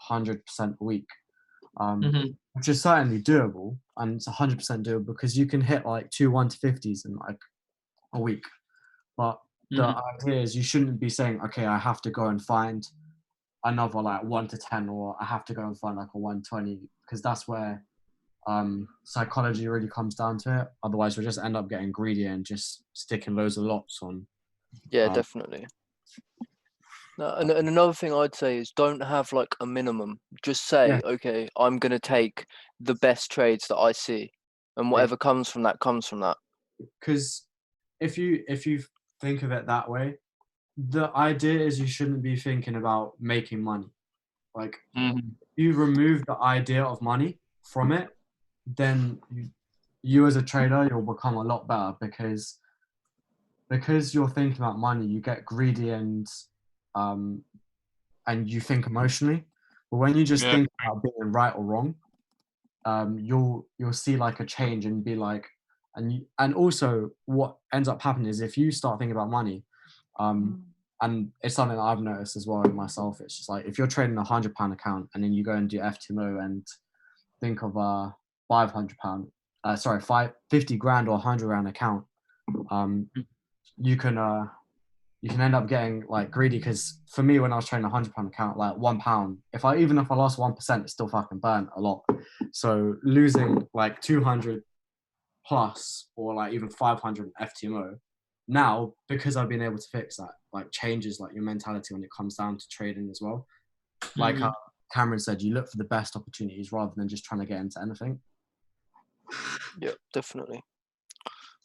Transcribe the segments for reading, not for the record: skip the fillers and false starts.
100% a week, Mm-hmm. which is certainly doable, and it's 100% doable because you can hit like 2 1 to 50s in like a week. But the idea is you shouldn't be saying, okay, I have to go and find another like 1 to 10, or I have to go and find like a 120, because that's where psychology really comes down to it. Otherwise, we'll just end up getting greedy and just sticking loads of lots on. Yeah, definitely. No, and another thing I'd say is don't have like a minimum. Just say, okay, I'm gonna take the best trades that I see, and whatever comes from that comes from that. Because if you think of it that way, the idea is you shouldn't be thinking about making money. Like, you remove the idea of money from it, then you as a trader, you'll become a lot better, because you're thinking about money, you get greedy and you think emotionally. But when you just think about being right or wrong, you'll see like a change and be like, and also what ends up happening is if you start thinking about money, and it's something that I've noticed as well in myself, it's just like if you're trading £100 account and then you go and do FTMO and think of a £500, 50 grand or 100 grand account, you can end up getting like greedy. Because for me, when I was trading £100 account, like £1, if I lost 1%, it's still fucking burnt a lot. So losing like 200 plus or like even 500 FTMO now, because I've been able to fix that, like changes like your mentality when it comes down to trading as well. Like how Cameron said, you look for the best opportunities rather than just trying to get into anything. Yeah, definitely.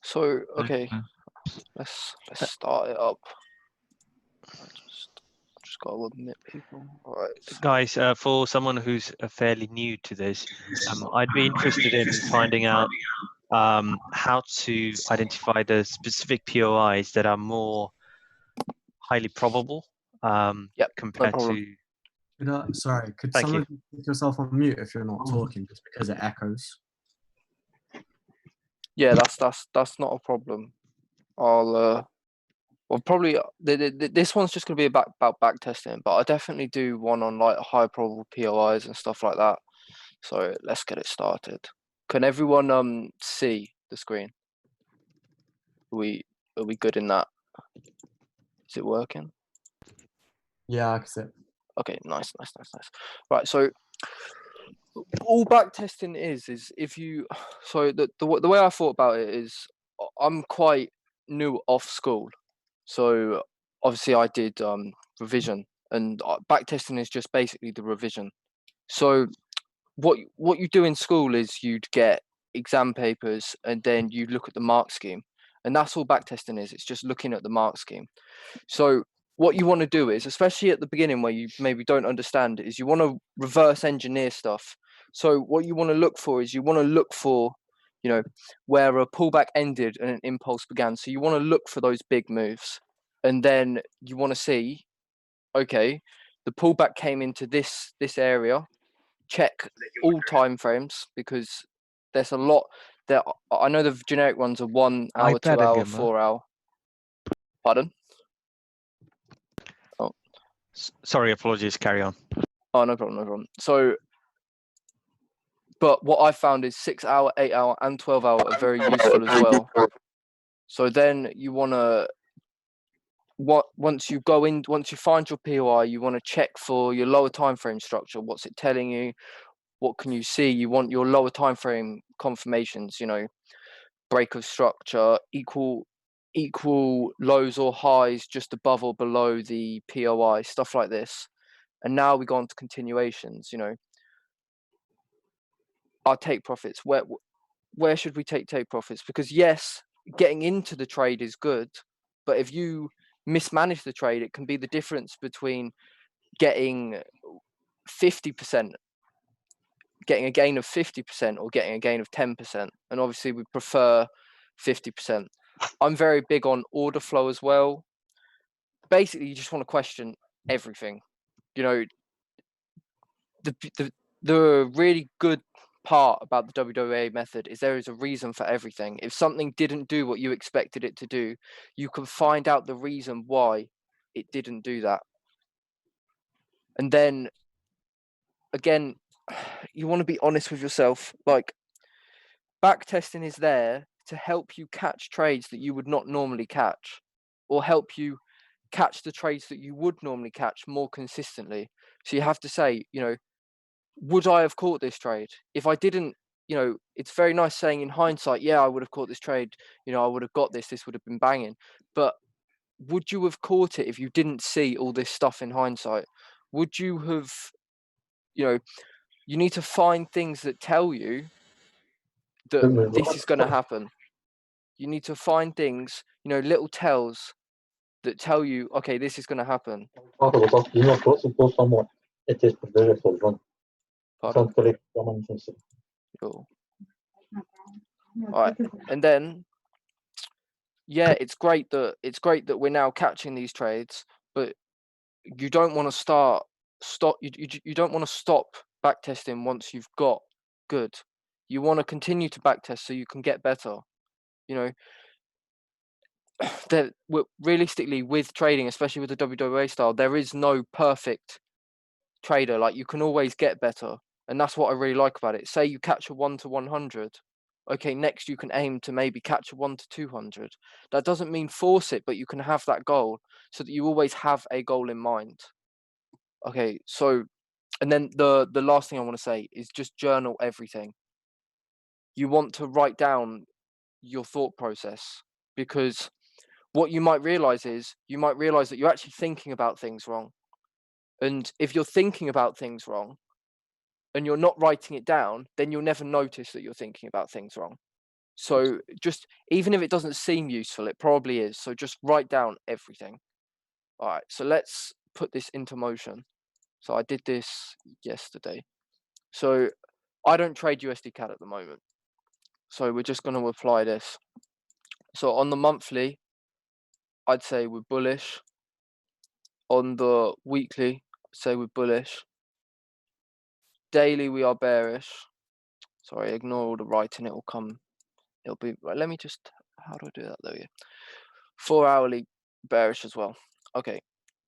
So okay, let's start it up. I just gotta admit people. All right, guys. For someone who's fairly new to this, I'd be interested in finding out how to identify the specific POIs that are more highly probable compared to. Could someone put yourself on mute if you're not talking, just because it echoes? Yeah, that's not a problem. I'll probably this one's just gonna be about back testing, but I definitely do one on like high probable POIs and stuff like that. So let's get it started. Can everyone see the screen? Are we good in that? Is it working? Yeah, I can see it. Okay, nice. Right, so all back testing is if you, so the way I thought about it is I'm quite new off school, so obviously I did revision, and back testing is just basically the revision. So what you do in school is you'd get exam papers and then you look at the mark scheme, and that's all back testing is. It's just looking at the mark scheme. So what you want to do is, especially at the beginning where you maybe don't understand, is you want to reverse engineer stuff. So what you want to look for is where a pullback ended and an impulse began. So you want to look for those big moves, and then you want to see, okay, the pullback came into this area. Check all time frames, because there's a lot there. I know the generic ones are 1 hour, 2 hour, 4 hour. Pardon? Oh, sorry, apologies. Carry on. Oh, no problem. So, but what I found is 6 hour, 8 hour, and 12 hour are very useful as well. So then you want to, once you find your POI, you want to check for your lower time frame structure. What's it telling you? What can you see? You want your lower time frame confirmations, break of structure, equal lows or highs just above or below the POI, stuff like this. And now we go on to continuations, our take profits. Where should we take profits? Because yes, getting into the trade is good, but if you mismanage the trade, it can be the difference between getting 50%, getting a gain of 50%, or getting a gain of 10%. And obviously we prefer 50%. I'm very big on order flow as well. Basically, you just want to question everything. The really good part about the WWA method is there is a reason for everything. If something didn't do what you expected it to do, you can find out the reason why it didn't do that. And then again, you want to be honest with yourself. Like, back testing is there to help you catch trades that you would not normally catch, or help you catch the trades that you would normally catch more consistently. So you have to say, you know, would I have caught this trade? If I didn't, you know, it's very nice saying in hindsight, yeah, I would have caught this trade, you know, I would have got this would have been banging. But would you have caught it if you didn't see all this stuff in hindsight? Would you have, you know, you need to find things that tell you that this is going to happen. You need to find things, you know, little tells that tell you, okay, this is going to happen. Pardon? Cool. All right, and then, yeah, it's great that we're now catching these trades, but you don't want to you don't want to stop backtesting once you've got good. You want to continue to backtest so you can get better. You know, that realistically with trading, especially with the WWA style, there is no perfect trader. Like, you can always get better, and that's what I really like about it. Say you catch a 1 to 100, okay, next you can aim to maybe catch a 1 to 200. That doesn't mean force it, but you can have that goal so that you always have a goal in mind. Okay, so, and then the last thing I want to say is just journal everything. You want to write down your thought process, because what you might realize is that you're actually thinking about things wrong. And if you're thinking about things wrong and you're not writing it down, then you'll never notice that you're thinking about things wrong. So just, even if it doesn't seem useful, it probably is. So just write down everything. All right, so let's put this into motion. So I did this yesterday. So I don't trade USD CAD at the moment. So we're just going to apply this. So on the monthly, I'd say we're bullish. On the weekly, I'd say we're bullish. Daily, we are bearish. Sorry, ignore all the writing. It will come. It'll be right. Let me just. How do I do that? There we go. 4 hourly bearish as well. Okay.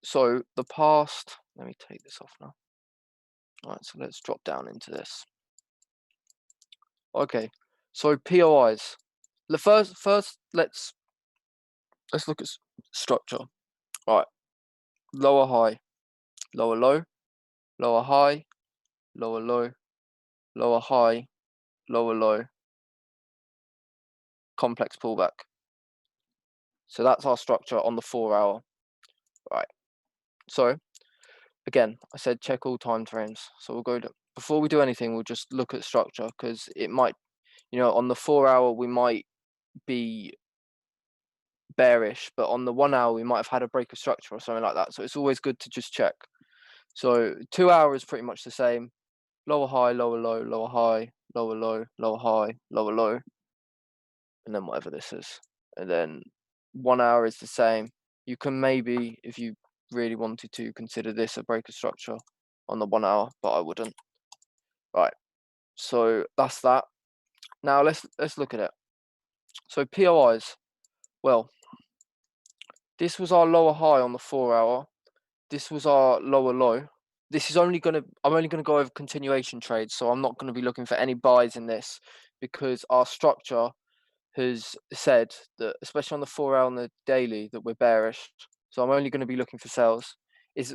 So the past. Let me take this off now. All right. So let's drop down into this. Okay. So POIs. The first let's look at structure. All right. Lower high, lower low, lower high, lower low, lower high, lower low, complex pullback. So that's our structure on the 4 hour. Right. So again, I said check all time frames. So we'll go to, before we do anything, we'll just look at structure, because it might, you know, on the 4 hour we might be bearish, but on the 1 hour we might have had a break of structure or something like that. So it's always good to just check. So 2 hours pretty much the same. Lower high, lower low, lower high, lower low, lower high, lower low, and then whatever this is. And then 1 hour is the same. You can maybe, if you really wanted to, consider this a break of structure on the 1 hour, but I wouldn't. Right. So that's that. Now let's look at it. So POIs. Well, this was our lower high on the 4 hour. This was our lower low. This is I'm only gonna go over continuation trades, so I'm not gonna be looking for any buys in this, because our structure has said that, especially on the 4 hour and the daily, that we're bearish. So I'm only going to be looking for sales. It's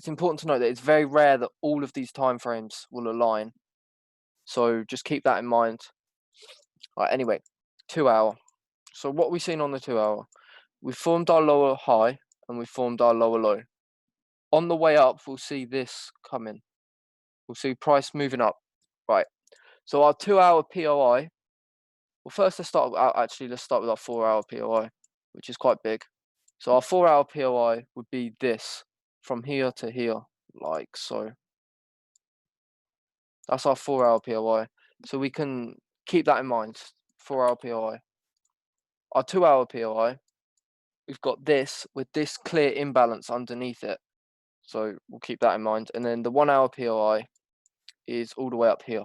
important to note that it's very rare that all of these time frames will align. So just keep that in mind. All right, anyway, 2 hour. So what we've seen on the 2 hour, we formed our lower high and we formed our lower low. On the way up, we'll see this coming. We'll see price moving up. Right. So our 2 hour POI. Well, first let's start with our 4 hour POI, which is quite big. So our 4 hour POI would be this, from here to here, like so. That's our 4 hour POI. So we can keep that in mind, 4 hour POI. Our 2 hour POI, we've got this with this clear imbalance underneath it. So we'll keep that in mind. And then the 1 hour POI is all the way up here.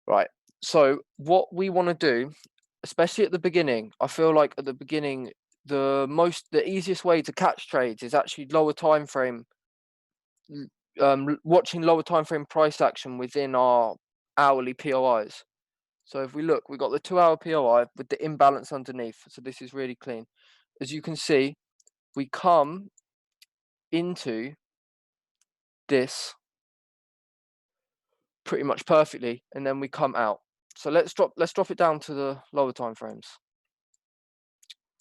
Right. So what we want to do, especially at the beginning, I feel like at the beginning, the easiest way to catch trades is actually lower time frame watching lower time frame price action within our hourly POIs. So if we look, we've got the 2-hour POI with the imbalance underneath. So this is really clean. As you can see, we come into this pretty much perfectly, and then we come out. So let's drop it down to the lower time frames.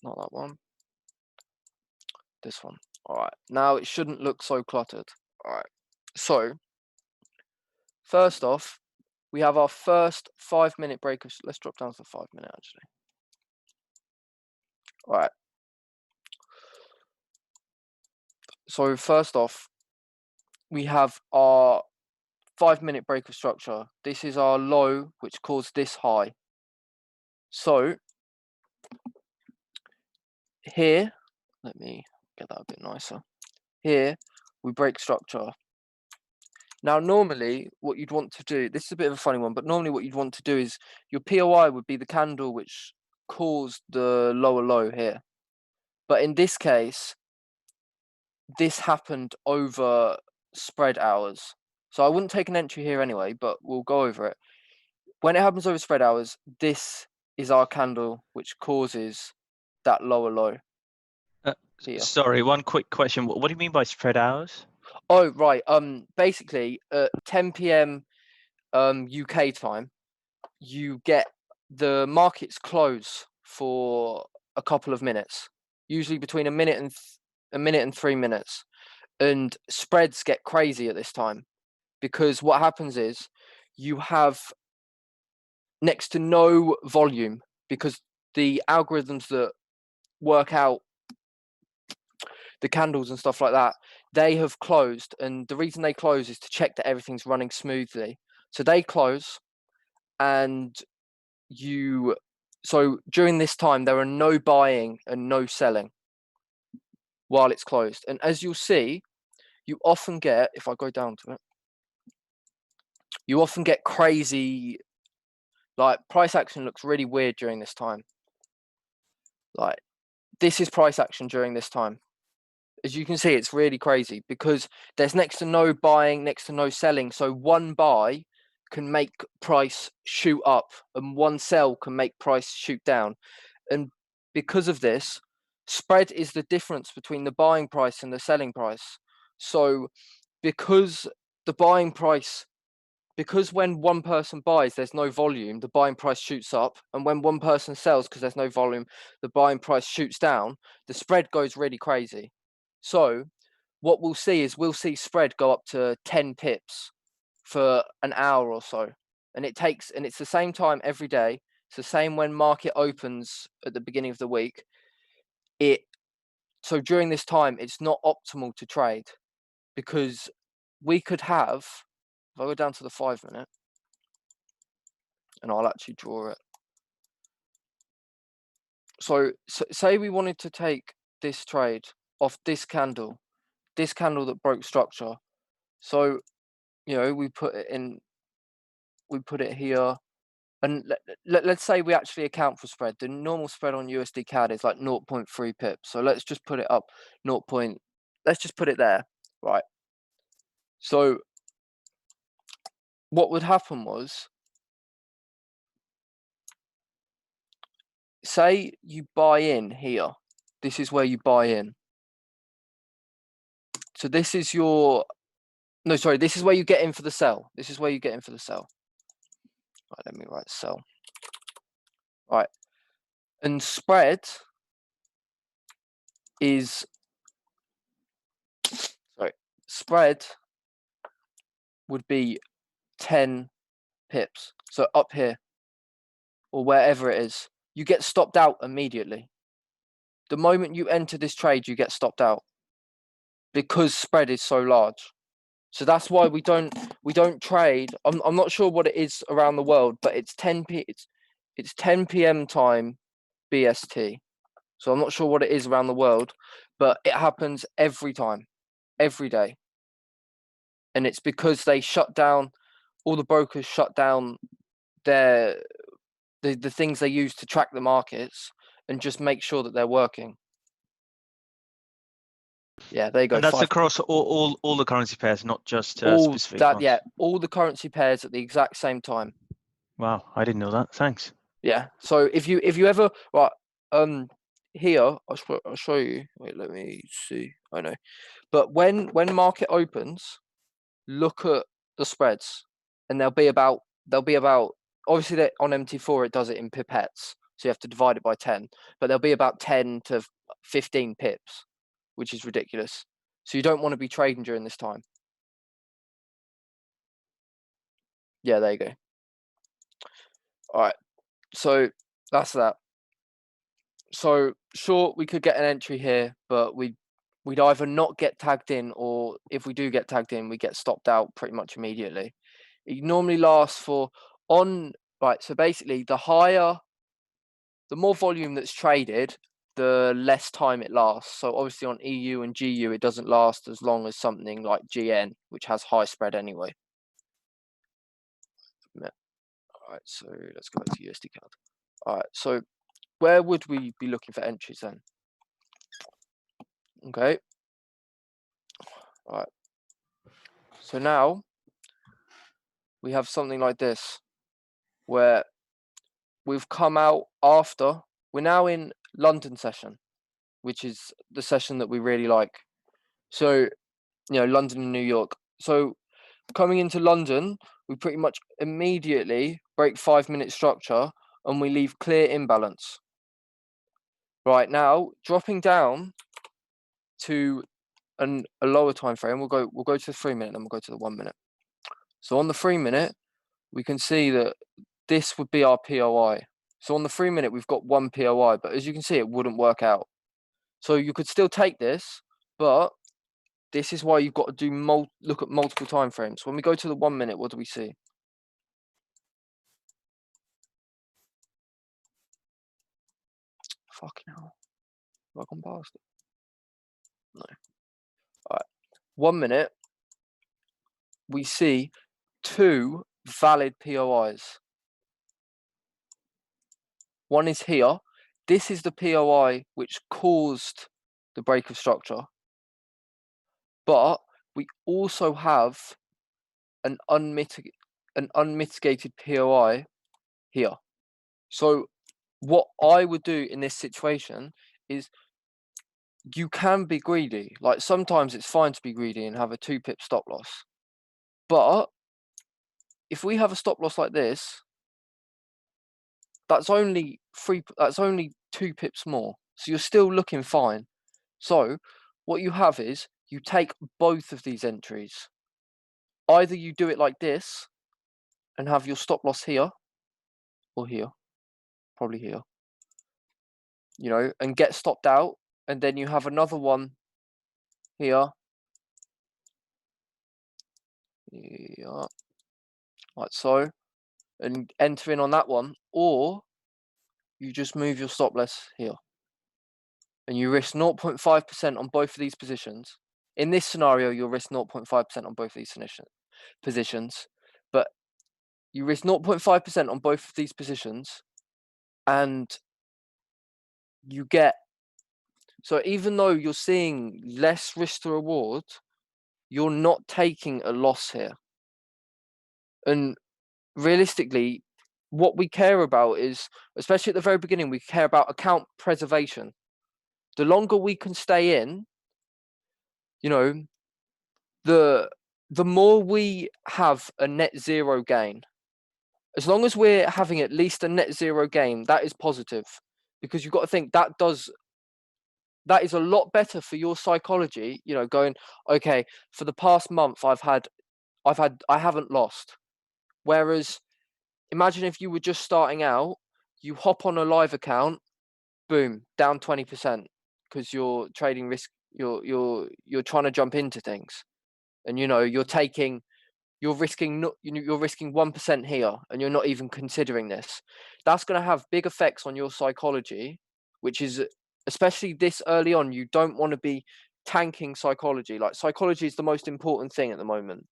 Not that one. This one. All right. Now it shouldn't look so cluttered. All right. So first off, we have our first 5-minute break of. Let's drop down to 5-minute actually. All right. So first off, we have our 5-minute break of structure. This is our low, which caused this high. So here, let me get that a bit nicer. Here, we break structure. Now, normally, what you'd want to do, this is a bit of a funny one, but normally what you'd want to do is your POI would be the candle which caused the lower low here. But in this case, this happened over spread hours. So I wouldn't take an entry here anyway, but we'll go over it. When it happens over spread hours, this is our candle which causes that lower low. Sorry, one quick question. What do you mean by spread hours? Oh, right. Basically, at 10 p.m. UK time, you get the markets close for a couple of minutes, usually between a minute and 3 minutes, and spreads get crazy at this time because what happens is you have next to no volume because the algorithms that work out the candles and stuff like that, they have closed, and the reason they close is to check that everything's running smoothly. So they close, and so during this time there are no buying and no selling while it's closed. And as you'll see, you often get, if I go down to it, you often get crazy, like price action looks really weird during this time. Like this is price action during this time. As you can see, it's really crazy because there's next to no buying, next to no selling. So one buy can make price shoot up and one sell can make price shoot down. And because of this, spread is the difference between the buying price and the selling price. So because the buying price, because when one person buys, there's no volume, the buying price shoots up. And when one person sells, because there's no volume, the buying price shoots down, the spread goes really crazy. So what we'll see is we'll see spread go up to 10 pips for an hour or so. And it's the same time every day. It's the same when market opens at the beginning of the week. So during this time, it's not optimal to trade because we could have, if I go down to the 5-minute, and I'll actually draw it. So say we wanted to take this trade off this candle that broke structure. So, we put it here, and let's say we actually account for spread. The normal spread on USD CAD is like 0.3 pips. So let's just put it up let's just put it there, right? So what would happen was, say you buy in here. This is where you buy in. So this is this is where you get in for the sell. This is where you get in for the sell. Right, let me write sell. Right. And spread would be 10 pips. So up here or wherever it is, you get stopped out immediately. The moment you enter this trade, you get stopped out because spread is so large. So that's why we don't trade. I'm not sure what it is around the world, but it's 10 p.m. time BST. So I'm not sure what it is around the world, but it happens every time, every day. And it's because they shut down, all the brokers shut down the things they use to track the markets and just make sure that they're working. Yeah, there you go. And that's 5 across all the currency pairs, not just all specific that. ones. Yeah, all the currency pairs at the exact same time. Wow, I didn't know that. Thanks. Yeah. So if you ever here I'll show you. Wait, let me see. I know. But when market opens, look at the spreads, and they'll be about obviously that on MT4 it does it in pipettes, so you have to divide it by 10, but there'll be about 10 to 15 pips, which is ridiculous. So you don't want to be trading during this time. Yeah, there you go. All right, so that's that. So sure, we could get an entry here, but we'd either not get tagged in, or if we do get tagged in, we get stopped out pretty much immediately. It normally lasts for so basically the more volume that's traded, the less time it lasts. So obviously on EU and GU, it doesn't last as long as something like GN, which has high spread anyway. All right, so let's go back to USD CAD. All right, so where would we be looking for entries then? Okay. All right. So now we have something like this, where we've come out after, we're now in London session, which is the session that we really like. So, London and New York. So coming into London, we pretty much immediately break 5-minute structure and we leave clear imbalance. Right now, dropping down to a lower time frame, we'll go to the 3-minute, then we'll go to the 1 minute. So on the 3-minute, we can see that this would be our POI. So on the 3-minute, we've got 1 POI, but as you can see, it wouldn't work out. So you could still take this, but this is why you've got to do look at multiple time frames. When we go to the 1 minute, what do we see? Fucking hell. Have I gone past it? No. All right. 1 minute, we see 2 valid POIs. One is here. This is the POI which caused the break of structure. But we also have an unmitigated POI here. So what I would do in this situation is, you can be greedy. Like sometimes it's fine to be greedy and have a 2-pip stop loss. But if we have a stop loss like this, that's only 2 pips more. So you're still looking fine. So what you have is, you take both of these entries. Either you do it like this and have your stop loss here, or here, probably here, and get stopped out, and then you have another one here, like so, and enter in on that one, or you just move your stop loss here, and you risk 0.5% on both of these positions. In this scenario, you'll risk 0.5% on both of these positions, but you risk 0.5% on both of these positions, and you get, so even though you're seeing less risk to reward, you're not taking a loss here. And realistically, what we care about is, especially at the very beginning, we care about account preservation. The longer we can stay in, the more we have a net zero gain. As long as we're having at least a net zero gain, that is positive, because you've got to think that is a lot better for your psychology. Going, okay, for the past month, I haven't lost. Whereas, imagine if you were just starting out, you hop on a live account, boom, down 20%, because you're trading risk. You're trying to jump into things, and you're risking 1% here, and you're not even considering this. That's going to have big effects on your psychology, which is, especially this early on, you don't want to be tanking psychology. Like, psychology is the most important thing at the moment,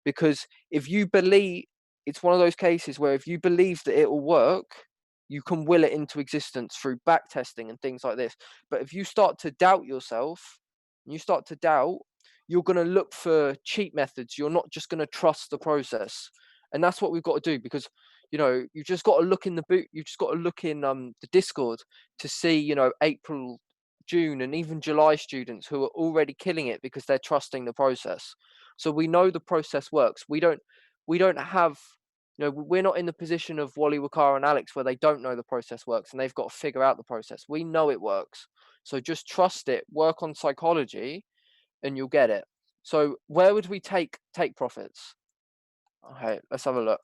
because if you believe, it's one of those cases where if you believe that it will work, you can will it into existence through back testing and things like this. But if you start to doubt yourself, and you start to doubt, you're going to look for cheap methods. You're not just going to trust the process. And that's what we've got to do, because, you know, you've just got to look in you've just got to look in the Discord to see, you know, April, June, and even July students who are already killing it because they're trusting the process. So we know the process works. We don't have, you know, we're not in the position of Wally, Wakara, and Alex where they don't know the process works and they've got to figure out the process. We know it works. So just trust it, work on psychology, and you'll get it. So where would we take profits? Okay, let's have a look.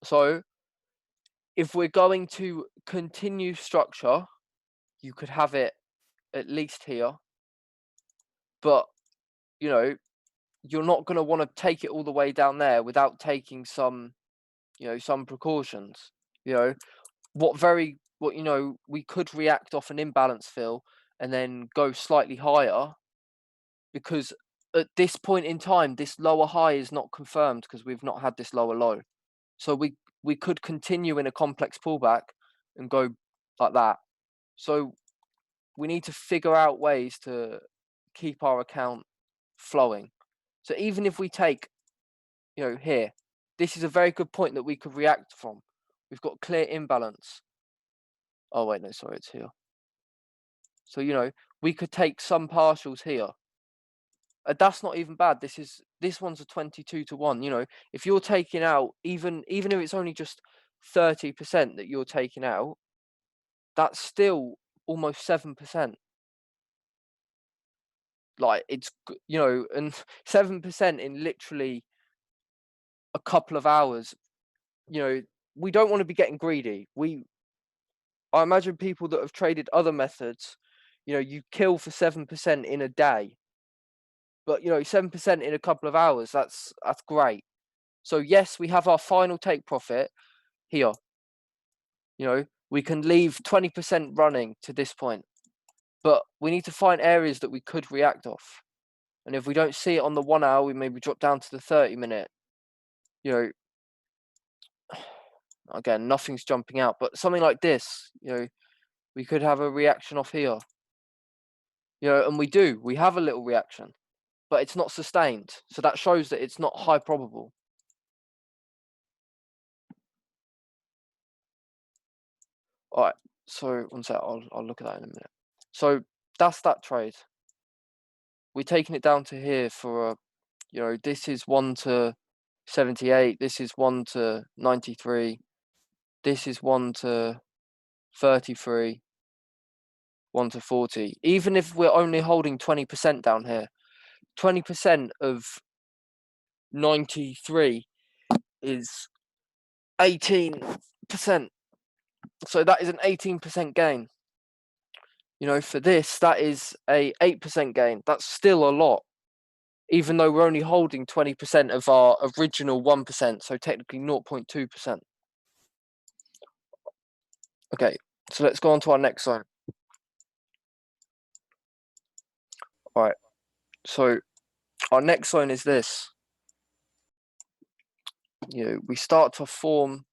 So if we're going to continue structure, you could have it at least here, but, you know, you're not going to want to take it all the way down there without taking some, you know, some precautions. You know, you know, we could react off an imbalance fill and then go slightly higher, because at this point in time, this lower high is not confirmed because we've not had this lower low. So we could continue in a complex pullback and go like that. So we need to figure out ways to keep our account flowing. So even if we take, you know, here, this is a very good point that we could react from. We've got clear imbalance. Oh wait, no, sorry, it's here. So, you know, we could take some partials here. That's not even bad. This one's a 22-1. You know, if you're taking out, even if it's only just 30% that you're taking out, that's still almost 7%. Like, it's, you know, and 7% in literally a couple of hours. You know, we don't want to be getting greedy. I imagine people that have traded other methods, you know, you kill for 7% in a day. But, you know, 7% in a couple of hours, that's great. So yes, we have our final take profit here. You know, we can leave 20% running to this point, but we need to find areas that we could react off. And if we don't see it on the 1 hour, we maybe drop down to the 30-minute. You know, again, nothing's jumping out, but something like this, you know, we could have a reaction off here. You know, and we have a little reaction, but it's not sustained. So that shows that it's not high probable. All right, so one sec, I'll look at that in a minute. So that's that trade. We're taking it down to here for a, you know, this is 1 to 78, this is 1 to 93, this is 1 to 33, 1 to 40. Even if we're only holding 20% down here, 20% of 93 is 18%. So that is an 18% gain. You know, for this, that is a 8% gain. That's still a lot, even though we're only holding 20% of our original 1%, so technically 0.2%. Okay, so let's go on to our next zone. All right, so our next zone is this. You know, we start to form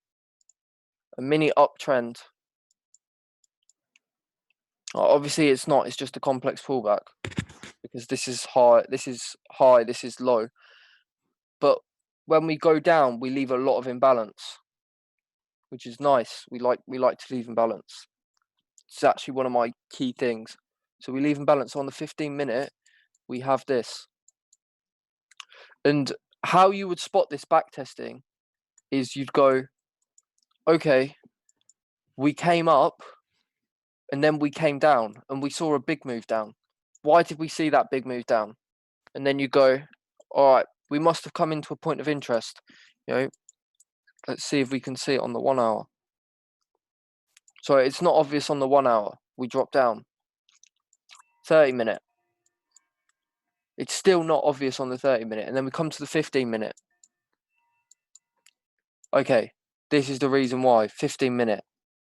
a mini uptrend. Obviously, it's not. It's just a complex pullback because this is high, this is high, this is low. But when we go down, we leave a lot of imbalance, which is nice. We like to leave imbalance. It's actually one of my key things. So we leave imbalance on the 15-minute. We have this. And how you would spot this back testing is you'd go, okay, we came up and then we came down and we saw a big move down. Why did we see that big move down? And then you go, all right, we must have come into a point of interest. You know, let's see if we can see it on the 1 hour. So it's not obvious on the 1 hour. We drop down. 30-minute. It's still not obvious on the 30-minute. And then we come to the 15-minute. Okay, this is the reason why. 15-minute.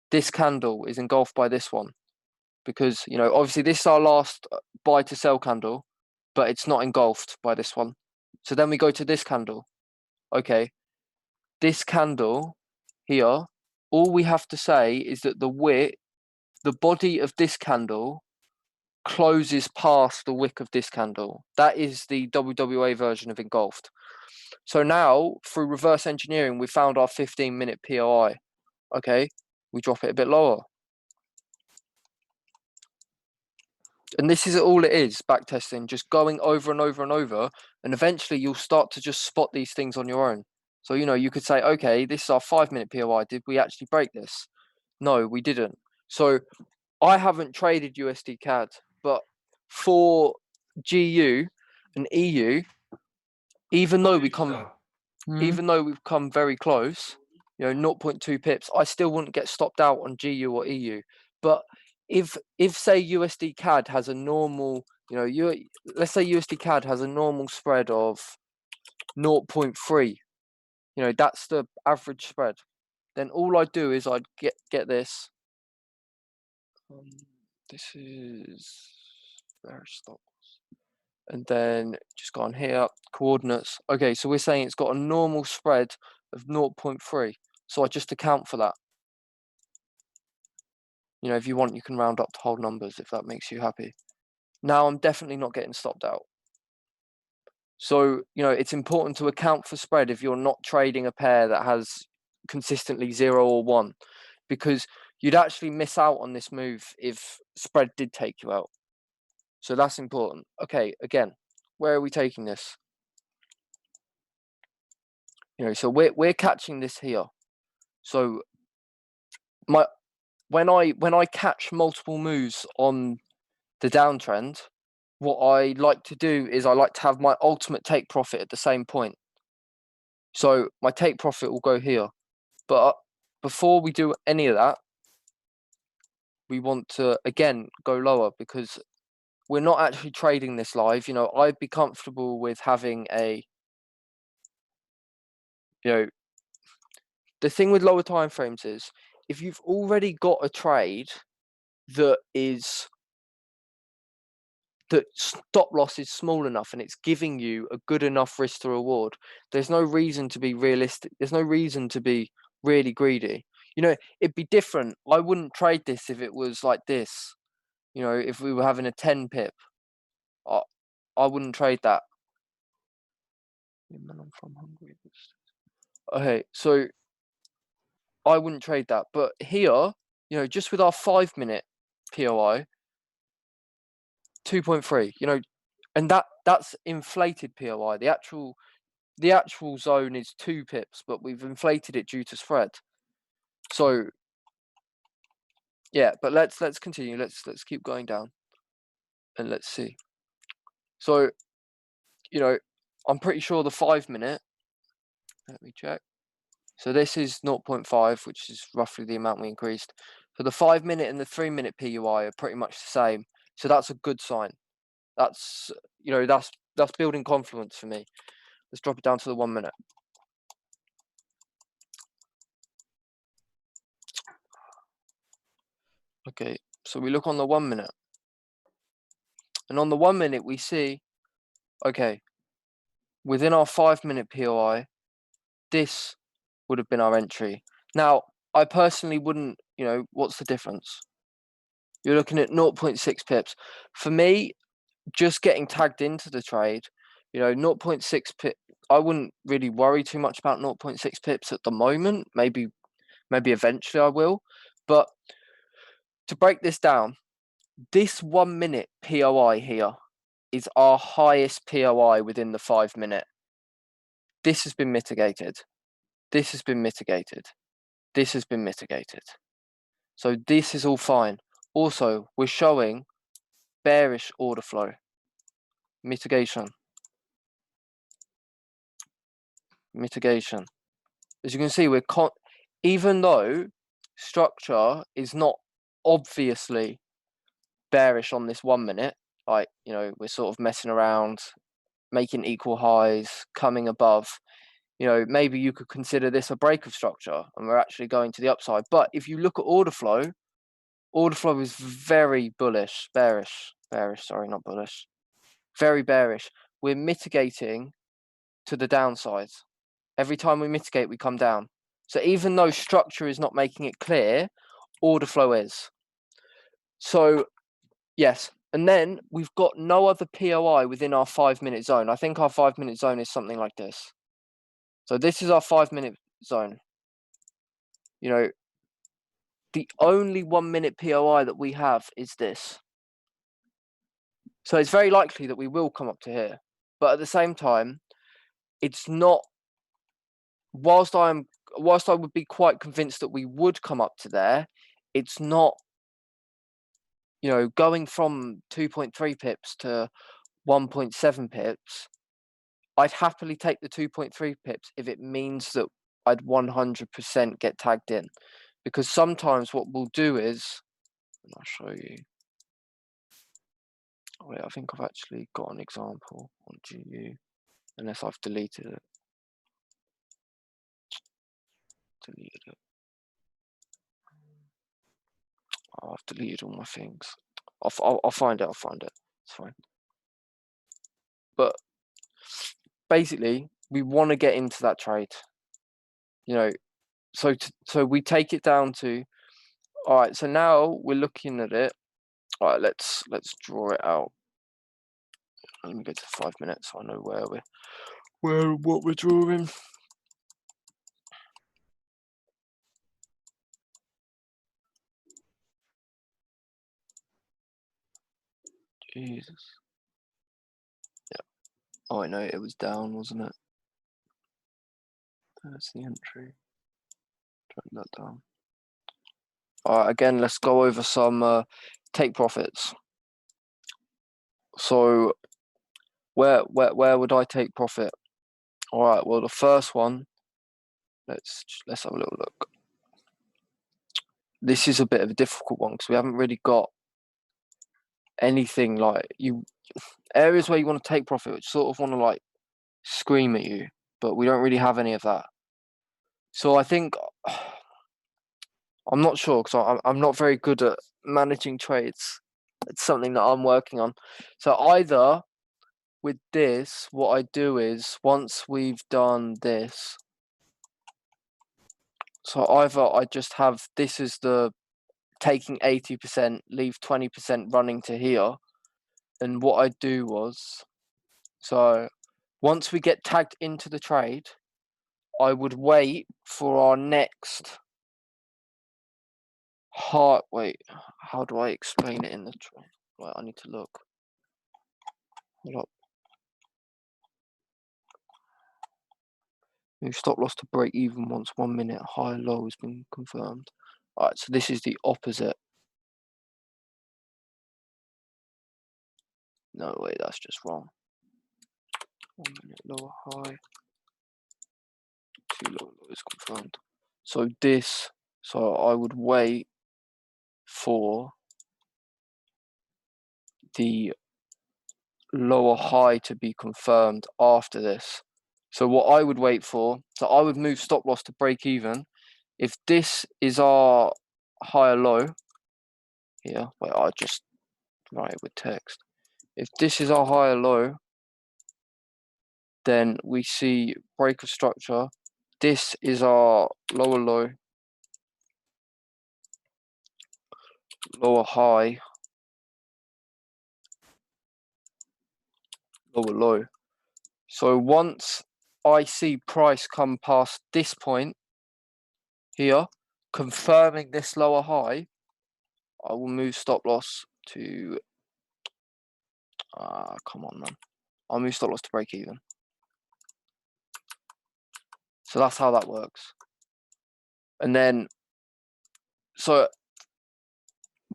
This candle is engulfed by this one. Because, you know, obviously this is our last buy to sell candle, but it's not engulfed by this one. So then we go to this candle. Okay, this candle here, all we have to say is that the body of this candle closes past the wick of this candle. That is the WWA version of engulfed. So now, through reverse engineering, we found our 15-minute POI. Okay, we drop it a bit lower. And this is all it is, backtesting, just going over and over and over. And eventually you'll start to just spot these things on your own. So, you know, you could say, okay, this is our 5-minute POI. Did we actually break this? No, we didn't. So I haven't traded USD CAD, but for GU and EU, even though we've come very close, you know, 0.2 pips, I still wouldn't get stopped out on GU or EU. But if say USD CAD has a normal, you know, let's say USD CAD has a normal spread of 0.3, you know, that's the average spread. Then all I'd do is I'd get this. This is bearish stops. And then just go on here, coordinates. Okay, so we're saying it's got a normal spread of 0.3. So I just account for that. You know, if you want, you can round up to whole numbers if that makes you happy. Now I'm definitely not getting stopped out. So, you know, it's important to account for spread if you're not trading a pair that has consistently 0 or 1, because you'd actually miss out on this move if spread did take you out. So that's important. Okay, again, where are we taking this? You know, so we're catching this here. So when I catch multiple moves on the downtrend, what I like to do is I like to have my ultimate take profit at the same point. So my take profit will go here. But before we do any of that, we want to, again, go lower because we're not actually trading this live. You know, I'd be comfortable with having a, you know, the thing with lower time frames is if you've already got a trade that stop loss is small enough and it's giving you a good enough risk to reward, there's no reason to be realistic. There's no reason to be really greedy. You know, it'd be different. I wouldn't trade this if it was like this. You know, if we were having a 10 pip, I wouldn't trade that. I'm from Hungary. Okay, so I wouldn't trade that. But here, you know, just with our 5-minute POI, 2.3, you know, and that's inflated POI. The actual zone is 2 pips, but we've inflated it due to spread. So yeah, but let's continue. Let's keep going down and let's see. So, you know, I'm pretty sure the 5-minute, let me check. So this is 0.5, which is roughly the amount we increased. So the 5-minute and the 3-minute PUI are pretty much the same. So that's a good sign. That's, you know, that's building confidence for me. Let's drop it down to the 1-minute. Okay, so we look on the 1-minute. And on the 1-minute, we see, okay, within our 5-minute POI, this would have been our entry. Now, I personally wouldn't, you know, what's the difference? You're looking at 0.6 pips. For me, just getting tagged into the trade, you know, 0.6 pip, I wouldn't really worry too much about 0.6 pips at the moment. Maybe eventually I will. But to break this down, this 1-minute POI here is our highest POI within the 5-minute. This has been mitigated. This has been mitigated. This has been mitigated. So this is all fine. Also, we're showing bearish order flow. Mitigation. Mitigation. As you can see, even though structure is not obviously bearish on this 1-minute, like, you know, we're sort of messing around, making equal highs, coming above, you know, maybe you could consider this a break of structure and we're actually going to the upside. But if you look at order flow is very bearish, sorry, not bullish, very bearish. We're mitigating to the downside. Every time we mitigate, we come down. So even though structure is not making it clear, order flow is. So yes, And then we've got no other POI within our 5-minute zone. I think our 5-minute zone is something like this. So this is our 5-minute zone. You know, the only 1-minute POI that we have is this. So it's very likely that we will come up to here. But at the same time, it's not, whilst I would be quite convinced that we would come up to there, it's not, you know, going from 2.3 pips to 1.7 pips. I'd happily take the 2.3 pips if it means that I'd 100% get tagged in. Because sometimes what we'll do is, and I'll show you. Wait, I think I've actually got an example on GU, unless I've deleted it. Oh, I've deleted all my things. I'll find it. It's fine. But basically, we want to get into that trade. You know, so we take it down to, all right. So now we're looking at it. All right, let's draw it out. Let me go to 5 minutes so I know what we're drawing. Jesus. Yeah. Oh, I know it was down, wasn't it? That's the entry. Drag that down. All right. Again, let's go over some take profits. So, where would I take profit? All right. Well, the first one. Let's have a little look. This is a bit of a difficult one because we haven't really got anything like areas where you want to take profit, which sort of want to like scream at you, but we don't really have any of that. So I think I'm not sure because I'm not very good at managing trades. It's something that I'm working on. So either with this, what I do is once we've done this, so either I just have this as the taking 80%, leave 20% running to here. And what I do was, so once we get tagged into the trade, I would wait for our next hard. Wait, how do I explain it in the trade? Right, I need to look. Hold up. Move stop loss to break even once 1 minute high low has been confirmed. Alright, so this is the opposite. No, wait, that's just wrong. 1 minute lower high. 2 lower low is confirmed. So this, so I would wait for the lower high to be confirmed after this. So what I would wait for, so I would move stop loss to break even. If this is our higher low, here, wait, I just write it with text. If this is our higher low, then we see break of structure. This is our lower low, lower high, lower low. So once I see price come past this point here, confirming this lower high, I will move stop loss to, come on, man. I'll move stop loss to break even. So that's how that works. And then, so,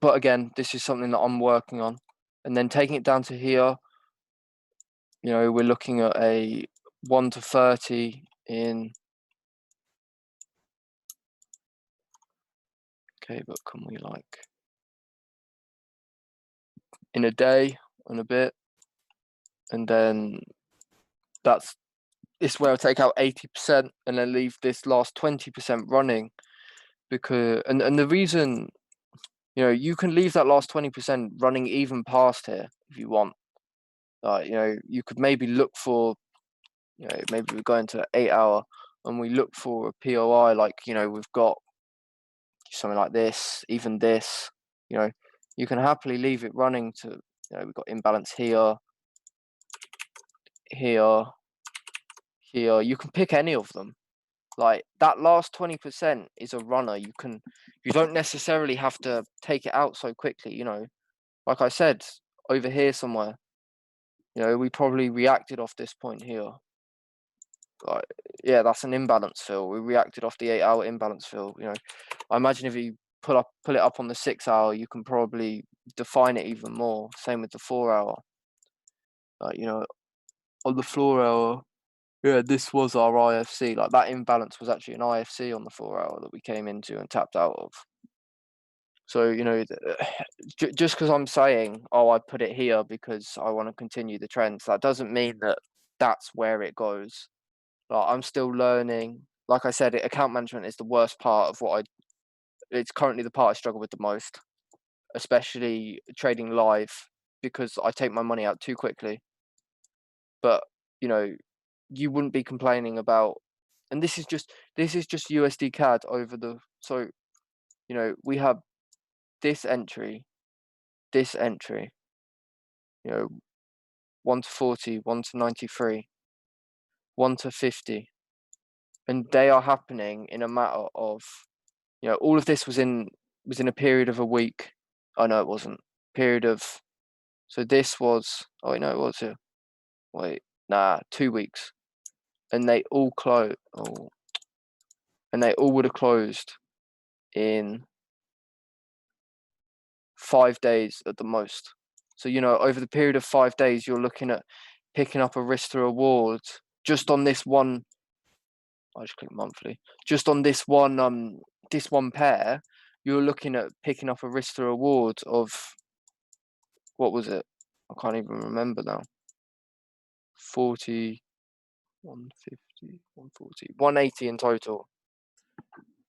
but again, this is something that I'm working on. And then taking it down to here, you know, we're looking at a 1 to 30 in, okay, but can we like, in a day and a bit, and then this where I'll take out 80% and then leave this last 20% running, because and the reason, you know, you can leave that last 20% running even past here if you want. You know, you could maybe look for, you know, maybe we go into 8 hour and we look for a POI, like, you know, we've got something like this, even this, you know, you can happily leave it running to You know, we've got imbalance here, here, here. You can pick any of them. Like that last 20% is a runner. You don't necessarily have to take it out so quickly. You know, like I said, over here somewhere, you know, we probably reacted off this point here. Like, yeah, that's an imbalance fill. We reacted off the 8-hour imbalance fill. You know, I imagine if you pull it up on the 6-hour, you can probably define it even more. Same with the 4-hour. You know, on the 4-hour, yeah, this was our IFC. Like that imbalance was actually an IFC on the 4-hour that we came into and tapped out of. So, you know, just because I'm saying, oh, I put it here because I want to continue the trends, that doesn't mean that that's where it goes. Like, I'm still learning. Like I said, account management is the worst part of it's currently the part I struggle with the most, especially trading live, because I take my money out too quickly. But, you know, you wouldn't be complaining about, and this is just USD CAD over the, so, you know, we have this entry, you know, 1 to 40, 1 to 93, 1 to 50, and they are happening in a matter of, you know, all of this was in a period of a week. Oh no, it wasn't. Period of, so this was, oh no, it was here. Wait, nah, 2 weeks, and they all closed. Oh, and they all would have closed in 5 days at the most. So, you know, over the period of 5 days, you're looking at picking up a Arista award just on this one. I just click monthly. Just on this one pair, you're looking at picking up a Arista award of, what was it? I can't even remember now. 40, 150, 140, 180 in total.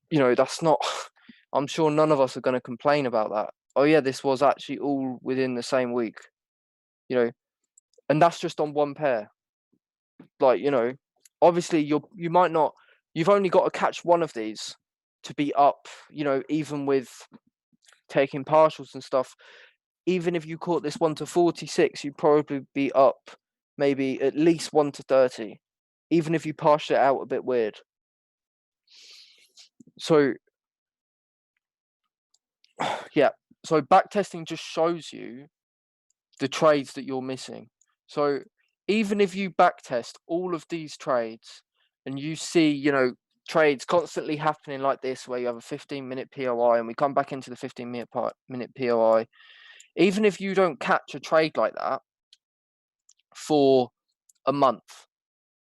You know, that's not, I'm sure none of us are going to complain about that. Oh yeah, this was actually all within the same week. You know, and that's just on one pair. Like, you know, obviously you might not, you've only got to catch one of these to be up, you know, even with taking partials and stuff. Even if you caught this 1 to 46, you'd probably be up maybe at least 1 to 30, even if you partial it out a bit weird. So yeah, so backtesting just shows you the trades that you're missing. So even if you backtest all of these trades and you see, you know, trades constantly happening like this, where you have a 15-minute POI and we come back into the 15-minute POI, even if you don't catch a trade like that for a month,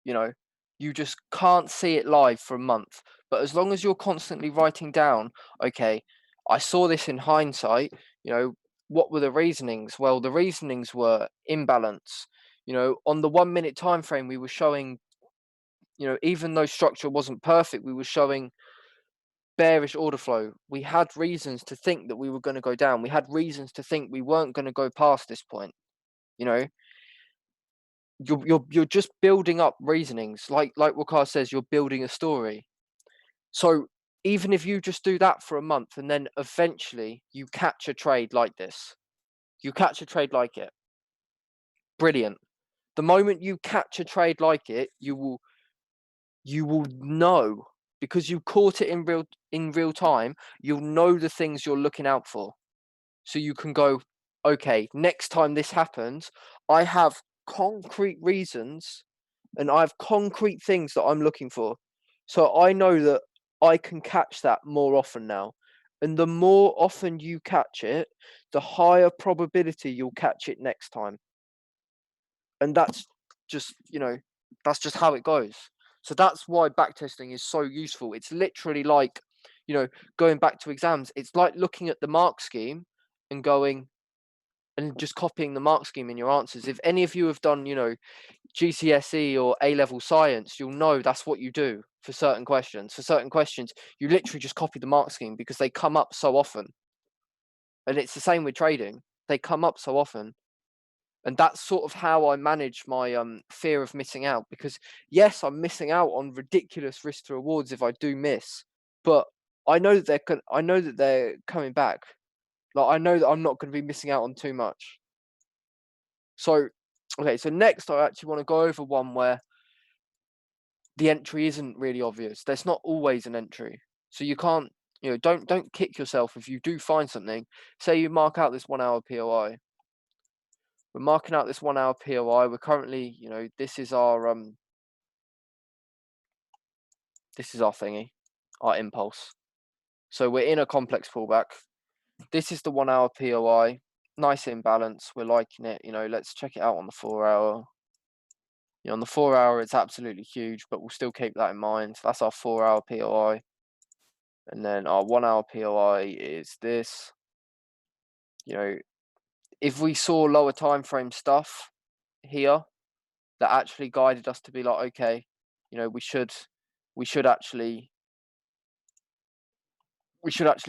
you know, you just can't see it live for a month. But as long as you're constantly writing down, okay, I saw this in hindsight, you know, what were the reasonings? Well, the reasonings were imbalance. You know, on the 1 minute time frame, we were showing, you know, even though structure wasn't perfect, we were showing bearish order flow. We had reasons to think that we were going to go down. We had reasons to think we weren't going to go past this point. You know, you're just building up reasonings. Like Wakar says, you're building a story. So even if you just do that for a month and then eventually you catch a trade like this, you catch a trade like it, brilliant. The moment you catch a trade like it, you will know, because you caught it in real time. You'll know the things you're looking out for, so you can go, okay, next time this happens, I have concrete reasons and I have concrete things that I'm looking for, so I know that I can catch that more often now. And the more often you catch it, the higher probability you'll catch it next time. And that's just, you know, that's just how it goes. So that's why backtesting is so useful. It's literally like, you know, going back to exams, it's like looking at the mark scheme and going and just copying the mark scheme in your answers. If any of you have done, you know, GCSE or A-level science, you'll know that's what you do for certain questions. For certain questions, you literally just copy the mark scheme because they come up so often. And it's the same with trading. They come up so often. And that's sort of how I manage my fear of missing out, because yes, I'm missing out on ridiculous risk to rewards if I do miss, but I know that they're coming back. Like, I know that I'm not going to be missing out on too much. So, okay, so next I actually want to go over one where the entry isn't really obvious. There's not always an entry. So you can't, don't kick yourself if you do find something. Say you mark out this 1 hour POI. We're marking out this 1 hour POI. We're currently, this is our thingy, our impulse. So we're in a complex pullback. This is the 1 hour POI. Nice imbalance. We're liking it. Let's check it out on the 4 hour. On the 4 hour, it's absolutely huge, but we'll still keep that in mind. That's our 4 hour POI. And then our 1 hour POI is this. If we saw lower time frame stuff here that actually guided us to be like, okay, we should actually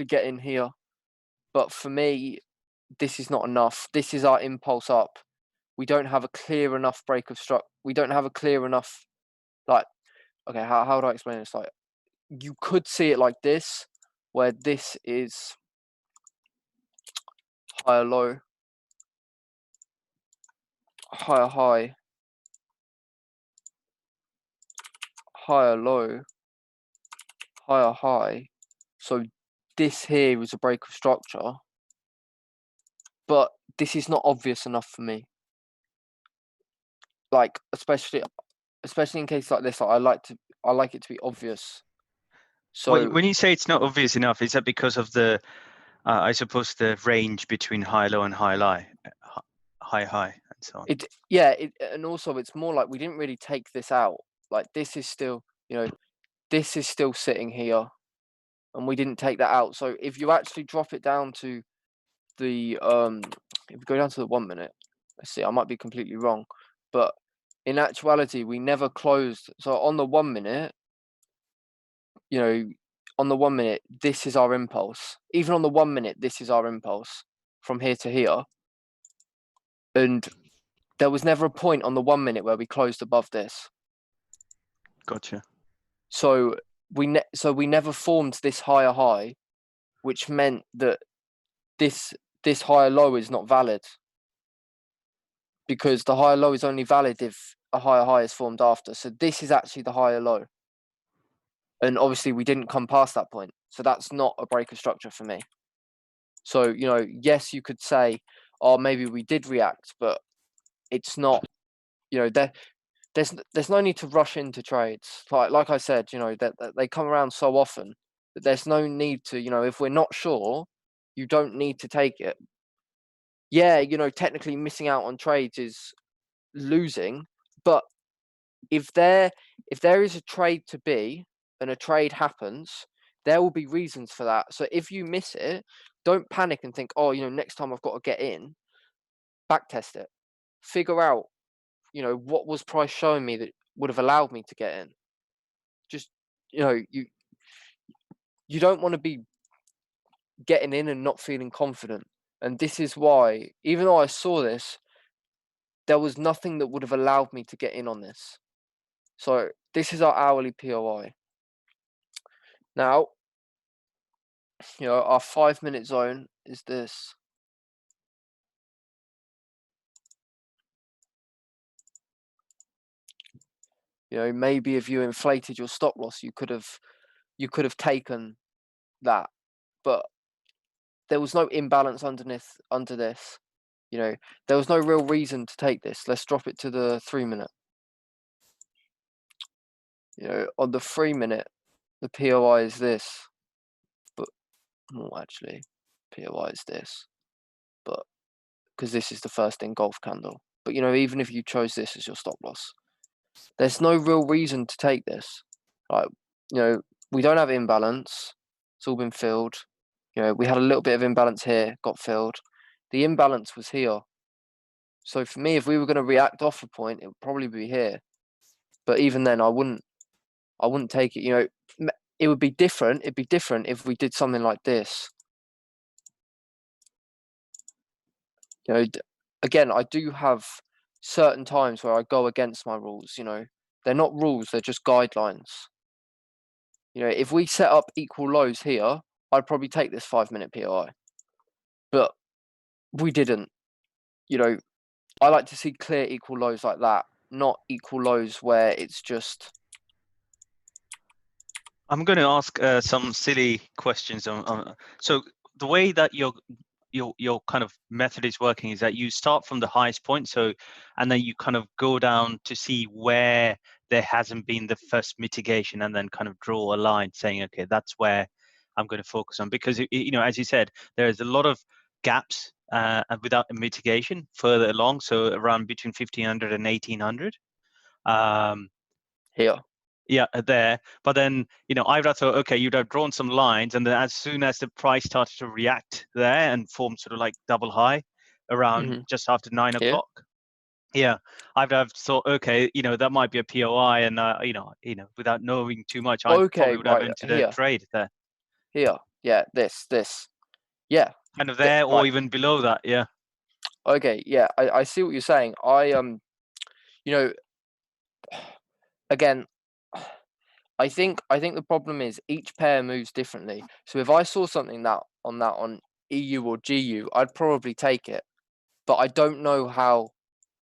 get in here. But for me, this is not enough. This is our impulse up. We don't have a clear enough break of struct. We don't have a clear enough, like, okay, how do I explain this? Like, you could see it like this, where this is higher low, higher high, higher low, higher high. So this here is a break of structure, but this is not obvious enough for me. Like, especially in cases like this, I like it to be obvious. So when you say it's not obvious enough, is that because of the, I suppose, the range between high low and high high, and so on? And also it's more like we didn't really take this out. Like, this is still, this is still sitting here, and we didn't take that out. So if you actually drop it down to the if we go down to the 1 minute, let's see, I might be completely wrong, but in actuality we never closed. So on the 1 minute, on the 1 minute, this is our impulse. Even on the 1 minute, this is our impulse from here to here. And there was never a point on the 1 minute where we closed above this. Gotcha. So we never formed this higher high, which meant that this higher low is not valid, because the higher low is only valid if a higher high is formed after. So this is actually the higher low. And obviously we didn't come past that point. So that's not a break of structure for me. So, yes, you could say, oh, maybe we did react, but it's not, there's no need to rush into trades. Like I said, that they come around so often that there's no need to, if we're not sure, you don't need to take it. Yeah, technically missing out on trades is losing, but if there is a trade to be and a trade happens, there will be reasons for that. So if you miss it, don't panic and think, oh, next time I've got to get in. Backtest it. Figure out, what was price showing me that would have allowed me to get in. Just, you don't want to be getting in and not feeling confident. And this is why, even though I saw this, there was nothing that would have allowed me to get in on this. So this is our hourly POI. Now, our 5 minute zone is this. Maybe if you inflated your stop loss, you could have taken that, but there was no imbalance under this. There was no real reason to take this. Let's drop it to the 3 minute. On the 3 minute, the POI is this, but actually, POI is this, but because this is the first engulf candle. But even if you chose this as your stop loss, there's no real reason to take this. Like, we don't have imbalance. It's all been filled. We had a little bit of imbalance here, got filled. The imbalance was here. So for me, if we were going to react off a point, it would probably be here. But even then, I wouldn't take it. It would be different. It'd be different if we did something like this. Again, I do have certain times where I go against my rules. They're not rules; they're just guidelines. If we set up equal lows here, I'd probably take this 5 minute POI, but we didn't. I like to see clear equal lows like that, not equal lows where it's just. I'm going to ask some silly questions. So the way that your kind of method is working is that you start from the highest point, and then you kind of go down to see where there hasn't been the first mitigation, and then kind of draw a line saying, okay, that's where I'm going to focus on, because as you said, there's a lot of gaps without mitigation further along, so around between 1500 and 1800. Here. Yeah, there. But then, I'd have thought, okay, you'd have drawn some lines, and then as soon as the price started to react there and form sort of like double high around just after 9 Here. o'clock. Yeah, I'd have thought, okay, that might be a POI, and without knowing too much, I probably would have entered a trade there. Here, yeah, this, yeah. Kind of there, or even below that, yeah. Okay, yeah, I see what you're saying. Again, I think the problem is each pair moves differently. So if I saw something on EU or GU, I'd probably take it. But I don't know how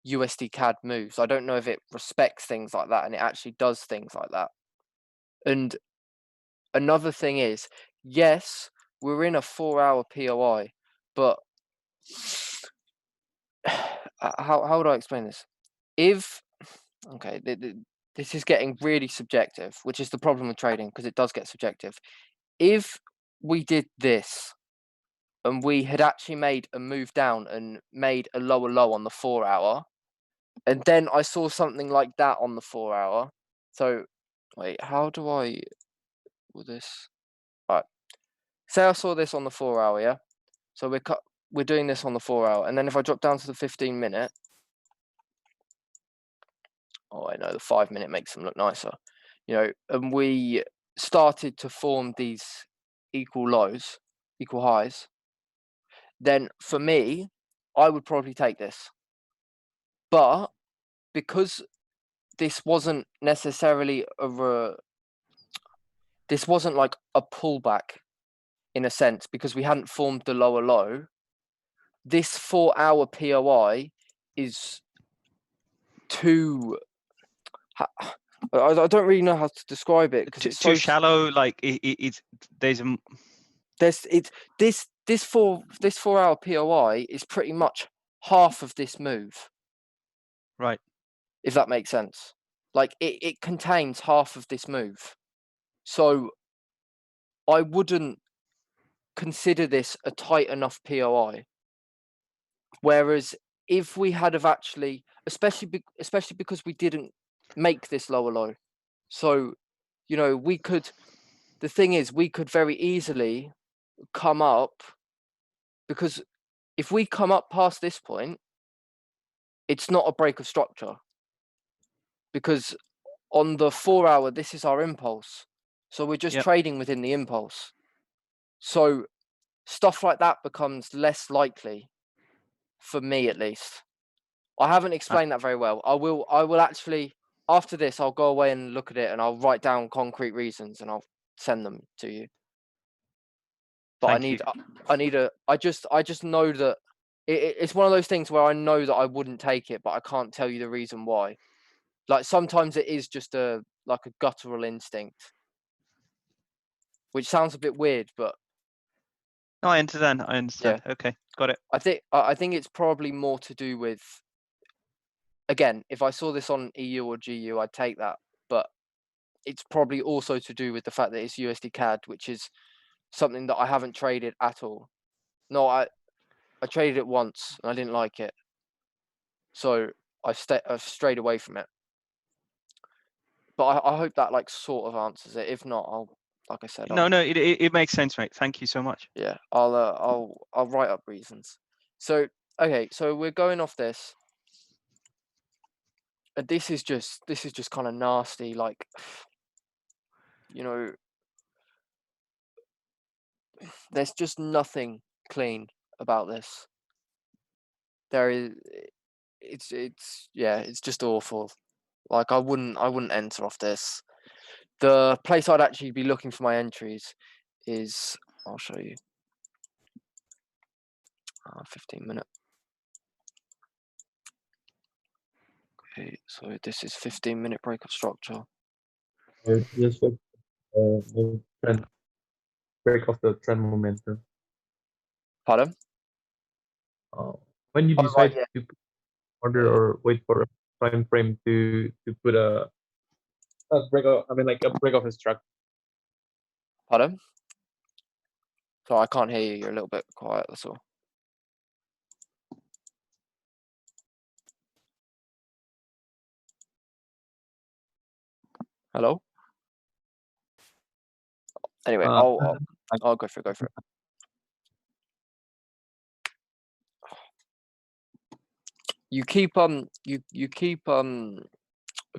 USD CAD moves. I don't know if it respects things like that and it actually does things like that. And another thing is, yes, we're in a 4-hour POI, but how would I explain this? Okay, this is getting really subjective, which is the problem with trading, because it does get subjective. If we did this and we had actually made a move down and made a lower low on the 4-hour, and then I saw something like that on the 4-hour. So wait, how do I will this? All right. Say I saw this on the 4-hour, yeah. So we're doing this on the 4-hour, and then if I drop down to the 15-minute, oh, I know the 5-minute makes them look nicer, and we started to form these equal lows, equal highs, then for me, I would probably take this. But because this wasn't necessarily this wasn't like a pullback in a sense, because we hadn't formed the lower low, this 4-hour POI is too. I don't really know how to describe it, because it's too so shallow. Like it's there's a this 4-hour POI is pretty much half of this move. Right. If that makes sense. Like it contains half of this move. So I wouldn't consider this a tight enough POI. Whereas if we had have actually, especially because we didn't make this lower low, so we could. The thing is, we could very easily come up, because if we come up past this point, it's not a break of structure, because on the 4-hour, this is our impulse. So we're just trading within the impulse. So stuff like that becomes less likely, for me at least. I haven't explained that very well. I will actually, after this, I'll go away and look at it, and I'll write down concrete reasons and I'll send them to you. But I just know that it's one of those things where I know that I wouldn't take it, but I can't tell you the reason why. Like sometimes it is just a guttural instinct, which sounds a bit weird, but no, I understand. Yeah. Okay, got it. I think it's probably more to do with, again, if I saw this on EU or GU, I'd take that, but it's probably also to do with the fact that it's USD CAD, which is something that I haven't traded at all. No, I traded it once and I didn't like it, so I've strayed away from it. But I hope that sort of answers it. If not, I'll, like I said, No, it makes sense, mate. Thank you so much. Yeah, I'll write up reasons. So okay, so we're going off this. And this is just kind of nasty, like, there's just nothing clean about this. There is, it's just awful. Like I wouldn't enter off this. The place I'd actually be looking for my entries is, I'll show you. 15-minute. Okay, so this is 15-minute break of structure. Or just the trend, break of the trend momentum. Pardon? When you Oh, right, decide yeah. to order or wait for a time frame to put a break of, I mean like a break of a structure. Pardon? So I can't hear you. You're a little bit quiet. That's all. Hello. Anyway, I'll go for it. Go for it. You keep you keep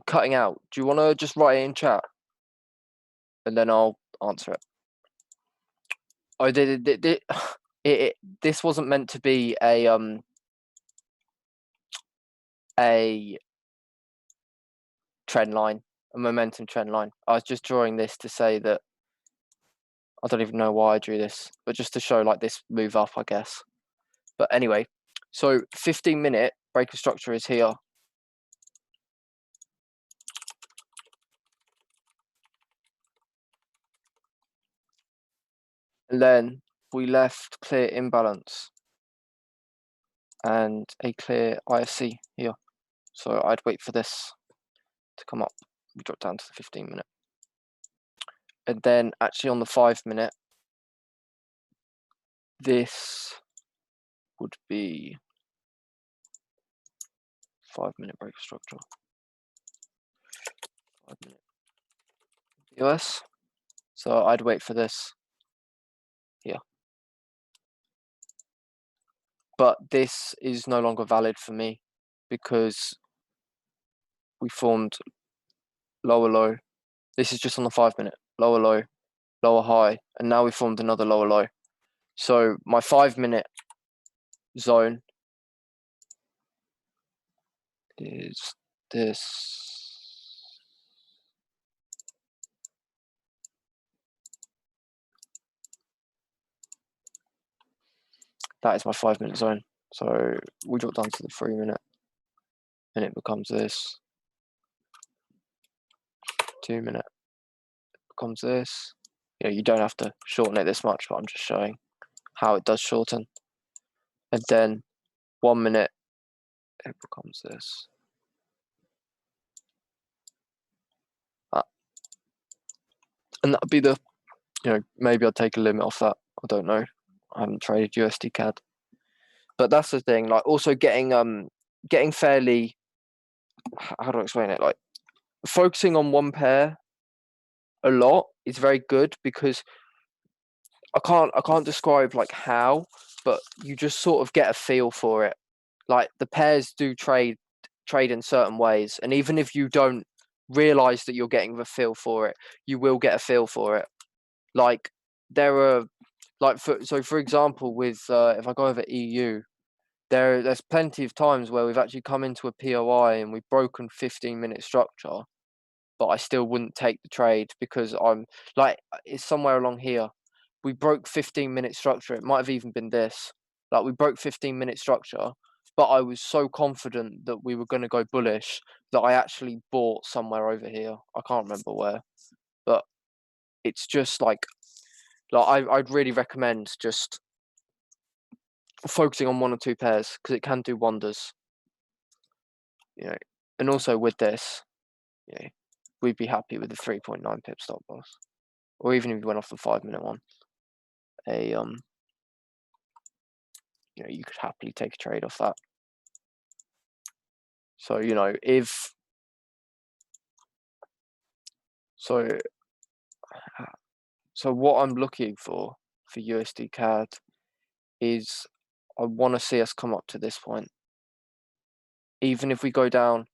cutting out. Do you want to just write it in chat, and then I'll answer it? Oh, this wasn't meant to be a trend line, a momentum trend line. I was just drawing this to say that I don't even know why I drew this, but just to show like this move up, I guess. But anyway, so 15-minute break of structure is here. And then we left clear imbalance and a clear ISC here. So I'd wait for this to come up. We drop down to the 15-minute. And then actually on the 5-minute, this would be 5-minute break of structure. 5-minute US. So I'd wait for this here. But this is no longer valid for me because we formed lower low. This is just on the 5-minute. Lower low, lower high, and now we formed another lower low. So my 5-minute zone is this. That is my 5-minute zone. So we drop down to the 3-minute and it becomes this. 2-minute becomes this. You know, you don't have to shorten it this much, but I'm just showing how it does shorten. And then 1-minute, it becomes this. And that'd be the, you know, maybe I'll take a limit off that. I don't know. I haven't traded USD CAD. But that's the thing, like also getting fairly, how do I explain it? Like focusing on one pair a lot is very good because I can't describe like how, but you just sort of get a feel for it. Like the pairs do trade in certain ways, and even if you don't realize that you're getting the feel for it, you will get a feel for it. Like there are, like for example, with if I go over EU, there's plenty of times where we've actually come into a POI and we've broken 15-minute structure, but I still wouldn't take the trade because I'm like, it's somewhere along here. We broke 15-minute structure. It might have even been this. Like we broke 15-minute structure, but I was so confident that we were going to go bullish that I actually bought somewhere over here. I can't remember where, but it's just like I'd really recommend just focusing on one or two pairs because it can do wonders. You know, and also with this, you know, we'd be happy with the 3.9 pip stop loss, or even if you went off the 5-minute one. You know, you could happily take a trade off that. So you know, so what I'm looking for USD CAD is I want to see us come up to this point. Even if we go down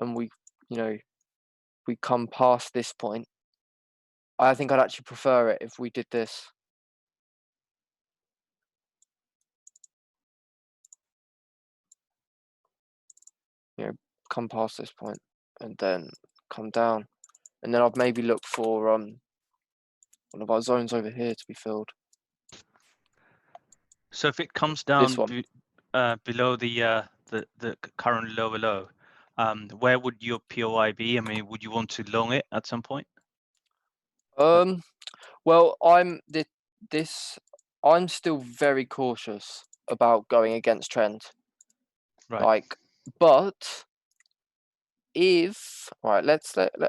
and we, you know, we come past this point, I think I'd actually prefer it if we did this. You know, come past this point and then come down, and then I'd maybe look for one of our zones over here to be filled. So if it comes down below the current lower low, where would your POI be? I mean, would you want to long it at some point? Well, I'm still very cautious about going against trend. Right. Like, but if let's look at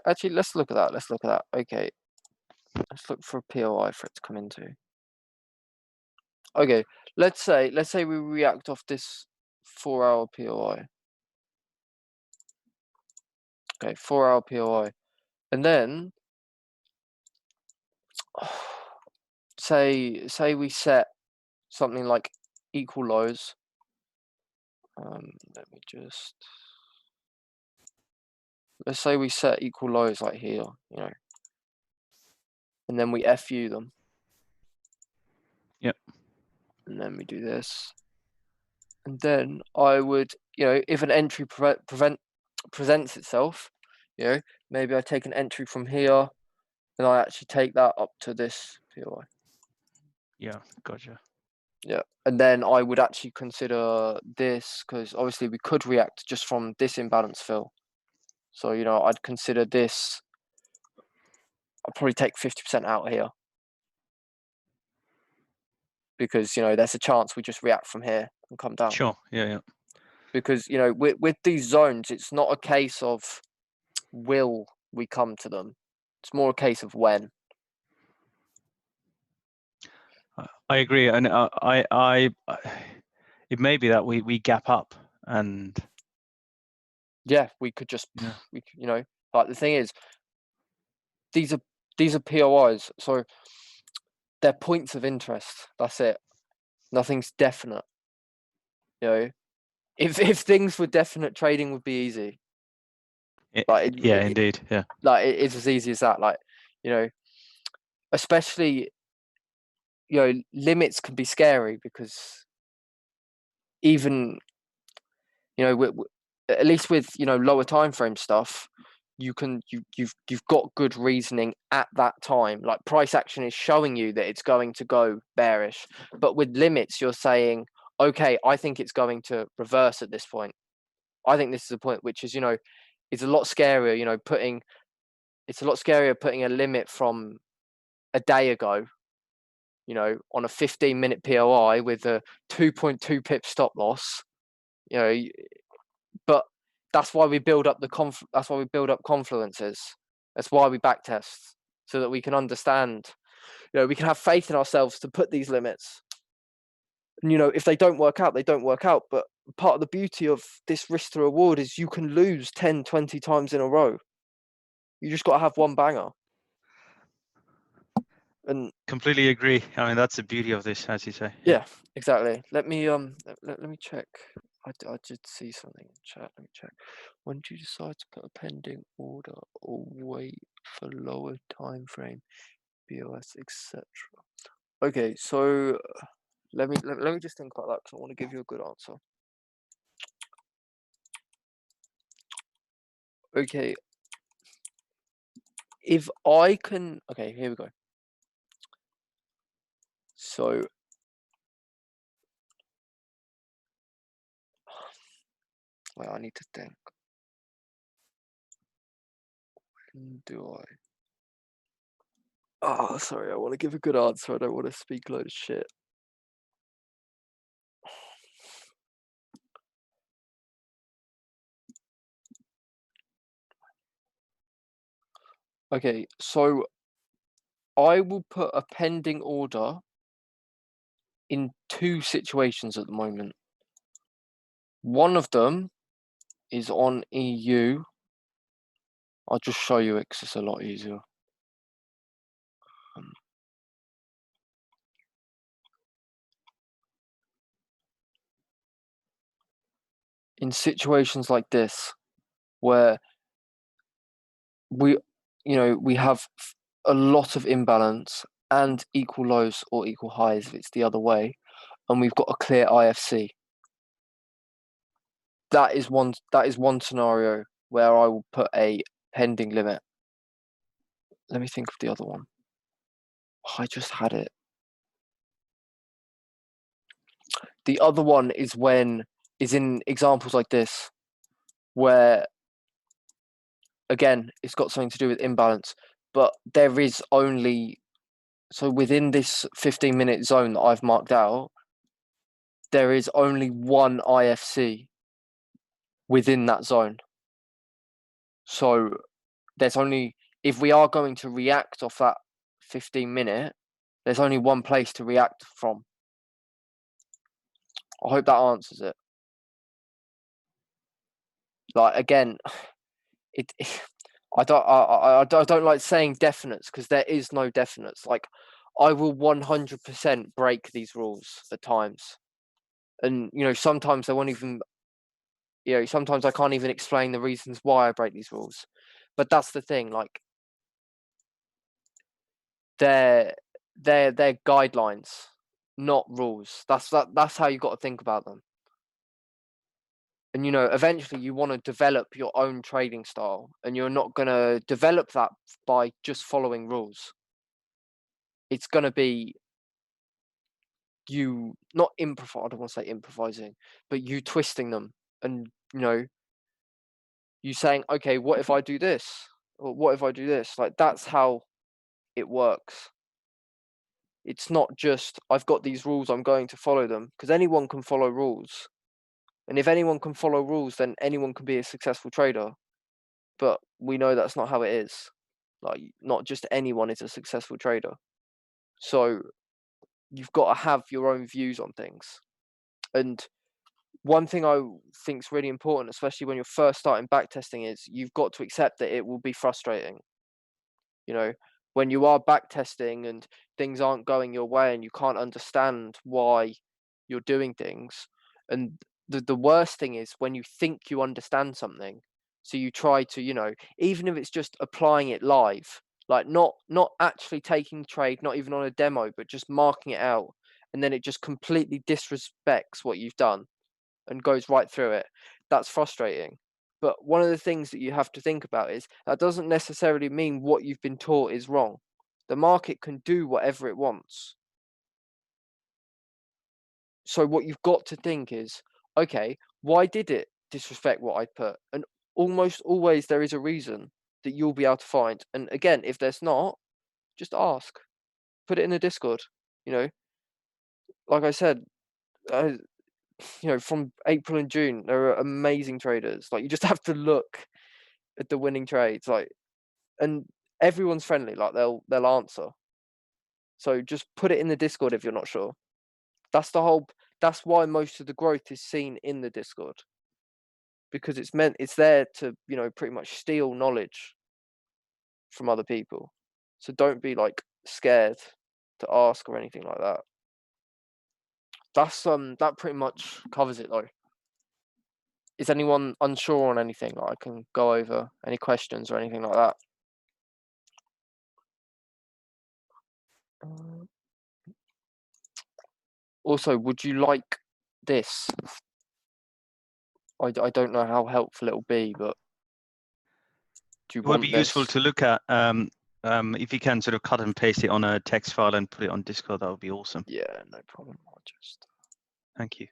that. Let's look at that. Okay, let's look for a POI for it to come into. Okay, let's say we react off this 4-hour POI. Okay, 4-hour POI, and then say we set something like equal lows. Let me just, let's say we set equal lows like here, and then we FU them. Yep. And then we do this. And then I would, if an entry presents itself, maybe I take an entry from here, and I actually take that up to this POI. Yeah, gotcha. Yeah, and then I would actually consider this, because obviously we could react just from this imbalance fill. So, I'd consider this. I'd probably take 50% out here, because, there's a chance we just react from here and come down. Sure, yeah. Because, with these zones, it's not a case of will we come to them. It's more a case of when. I agree, and it may be that we gap up, and yeah, we could just like, the thing is, these are POIs, so they're points of interest. That's it. Nothing's definite. If things were definite, trading would be easy. Indeed, yeah. Like, it's as easy as that. Like, especially, limits can be scary, because even, at least with lower time frame stuff, you've got good reasoning at that time. Like, price action is showing you that it's going to go bearish, but with limits, you're saying, okay, I think it's going to reverse at this point. I think this is a point which is, it's a lot scarier. It's a lot scarier putting a limit from a day ago, on a 15-minute POI with a 2.2 pip stop loss, but that's why we build up that's why we build up confluences. That's why we backtest, so that we can understand, we can have faith in ourselves to put these limits. And, if they don't work out, they don't work out. But part of the beauty of this risk to reward is you can lose 10, 20 times in a row. You just got to have one banger. And completely agree. I mean, that's the beauty of this, as you say. Yeah, exactly. Let me check. I did see something in chat. Let me check. When do you decide to put a pending order or wait for lower time frame, BOS, etc.? Okay, so let me just think about that, because I want to give you a good answer. Okay, if I can, okay, here we go. So well, I need to think. When do I? Oh, sorry, I want to give a good answer. I don't want to speak a load of shit. Okay, so I will put a pending order in 2 situations at the moment. One of them is on EU. I'll just show you it because it's a lot easier. In situations like this, where we have a lot of imbalance and equal lows or equal highs if it's the other way, and we've got a clear IFC. That is one scenario where I will put a pending limit. Let me think of the other one. I just had it. The other one is in examples like this, where again, it's got something to do with imbalance, but there is only, so within this 15-minute zone that I've marked out, there is only one IFC within that zone. So there's only, if we are going to react off that 15-minute, there's only one place to react from. I hope that answers it. Like, again, I don't like saying definites, because there is no definites. Like, I will 100% break these rules at times, and sometimes they won't even, sometimes I can't even explain the reasons why I break these rules. But that's the thing, like, they're guidelines, not rules. That's how you got to think about them. And eventually you want to develop your own trading style, and you're not going to develop that by just following rules. It's going to be you not improvise. I don't want to say improvising, but you twisting them, and you saying, okay, what if I do this, or what if I do this? Like, that's how it works. It's not just, I've got these rules, I'm going to follow them, because anyone can follow rules. And if anyone can follow rules, then anyone can be a successful trader. But we know that's not how it is. Like, not just anyone is a successful trader. So you've got to have your own views on things. And one thing I think is really important, especially when you're first starting backtesting, is you've got to accept that it will be frustrating. When you are backtesting and things aren't going your way and you can't understand why you're doing things. And the worst thing is when you think you understand something, so you try to, even if it's just applying it live, like not actually taking trade, not even on a demo, but just marking it out, and then it just completely disrespects what you've done and goes right through it. That's frustrating. But one of the things that you have to think about is that doesn't necessarily mean what you've been taught is wrong. The market can do whatever it wants. So what you've got to think is, okay, why did it disrespect what I put? And almost always there is a reason that you'll be able to find. And again, if there's not, just ask. Put it in the Discord. Like I said, from April and June, there are amazing traders. Like, you just have to look at the winning trades, like, and everyone's friendly. Like, they'll answer. So just put it in the Discord if you're not sure. That's why most of the growth is seen in the Discord, because it's there to pretty much steal knowledge from other people. So don't be like scared to ask or anything like that. That's that pretty much covers it though. Is anyone unsure on anything that I can go over? Any questions or anything like that? Also, would you like this? I don't know how helpful it'll be, but do you want this? It would be useful to look at. If you can sort of cut and paste it on a text file and put it on Discord, that would be awesome. Yeah, no problem. I'll just. Thank you.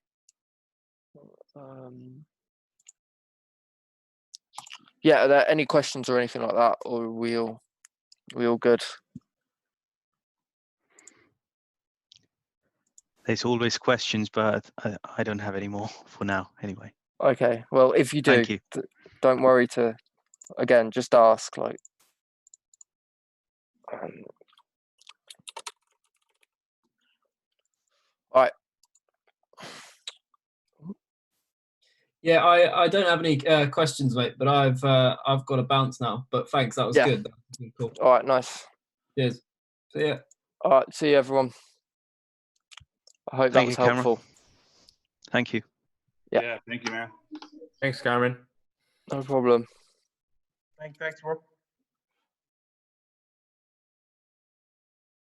Yeah, are there any questions or anything like that, or are we all good? There's always questions, but I don't have any more for now, anyway. Okay, well, if you do, don't worry to, again, just ask. Like, all right. Yeah, I don't have any questions, mate, but I've got to bounce now. But thanks, that was good. That was cool. All right, nice. Cheers. See ya. All right, see you, everyone. I hope that was helpful. Thank you. Yeah, thank you, man. Thanks, Cameron. No problem. Thanks, bro.